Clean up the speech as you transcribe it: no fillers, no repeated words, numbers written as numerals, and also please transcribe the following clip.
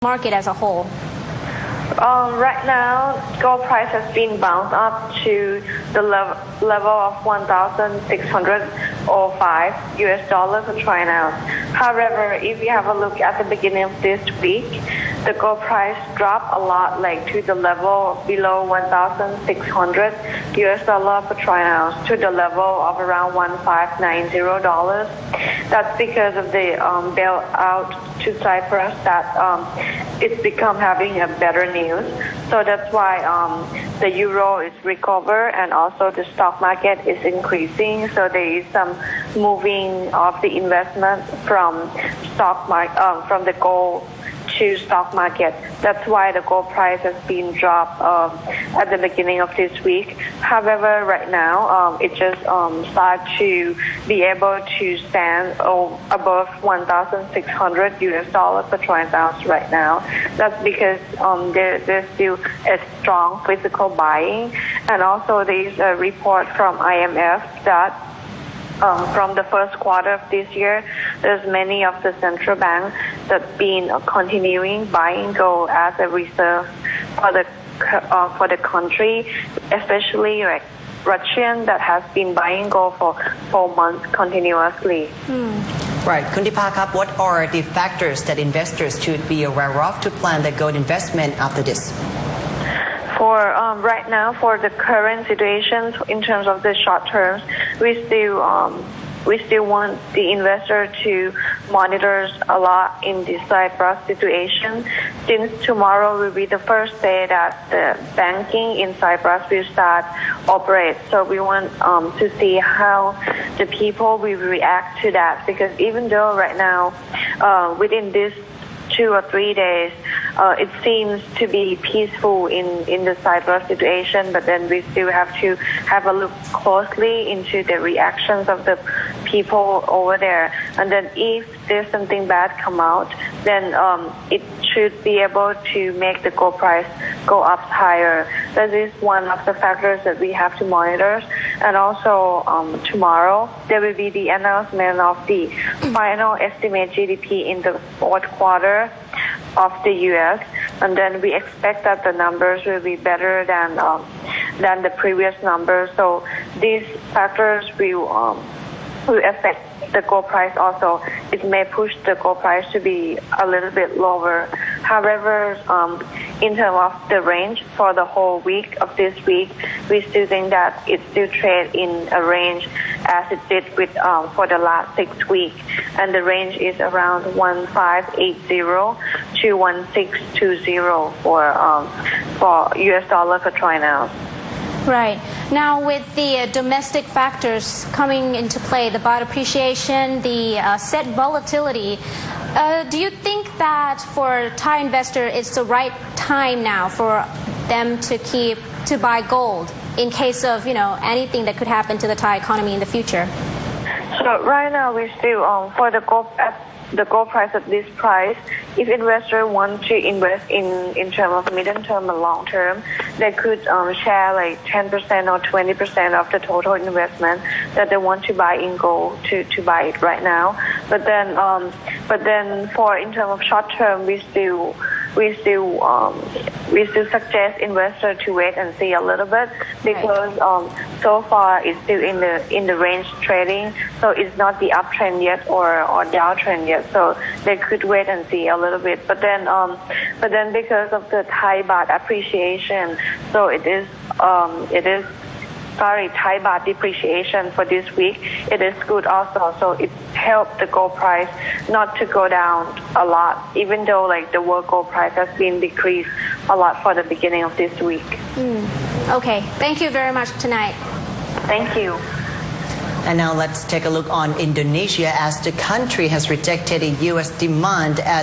market as a whole? Right now, gold price has been bounced up to the level of 1,605 US dollars per troy ounce. However, if you have a look at the beginning of this week, the gold price dropped a lot, like to the level below 1,600 US dollar per troy ounce to the level of around 1,590 dollars. That's because of the bailout to Cyprus that it's become having a better news. So that's why the euro is recover and also the stock market is increasing. So there is some moving of the investment from from the gold to stock market. That's why the gold price has been dropped at the beginning of this week. However, right now it just start to be able to stand above 1,600 US dollars per troy ounce right now. That's because there's still a strong physical buying, and also there is a report from IMF that from the first quarter of this year, there's many of the central banks that been continuing buying gold as a reserve for the country, especially like Russian that has been buying gold for 4 months continuously. Right. Kundipa, what are the factors that investors should be aware of to plan their gold investment after this? For right now, for the current situations in terms of the short terms, we still want the investor to monitor a lot in the Cyprus situation, since tomorrow will be the first day that the banking in Cyprus will start operate. So we want to see how the people will react to that, because even though right now within this 2 or 3 days, it seems to be peaceful in the Cyprus situation, but then we still have to have a look closely into the reactions of the people over there. And then if there's something bad come out, then it should be able to make the gold price go up higher. That is one of the factors that we have to monitor. And also tomorrow, there will be the announcement of the final estimate GDP in the fourth quarter of the U.S. And then we expect that the numbers will be better than the previous numbers. So these factors will affect the gold price also. It may push the gold price to be a little bit lower. However, in terms of the range for the whole week of this week, we still think that it still trades in a range as it did with for the last 6 weeks, and the range is around 1,580 to 1,620 for US dollar per troy ounce. Right. Now, with the domestic factors coming into play, the baht appreciation, the set volatility, do you think that for Thai investor it's the right time now for them to buy gold in case of anything that could happen to the Thai economy in the future? So right now we still for the gold price at this price, if investors want to invest in terms of medium term and long term, they could share like 10% or 20% of the total investment that they want to buy in gold to buy it right now. But then for in terms of short term, we still suggest investors to wait and see a little bit, because so far it's still in the range trading, so it's not the uptrend yet or downtrend yet. So they could wait and see a little bit. But then because of the Thai baht appreciation, so Thai baht depreciation for this week, it is good also. So it helped the gold price not to go down a lot, even though like the world gold price has been decreased a lot for the beginning of this week. Okay, thank you very much tonight. Thank you. And now let's take a look on Indonesia, as the country has rejected a U.S. demand at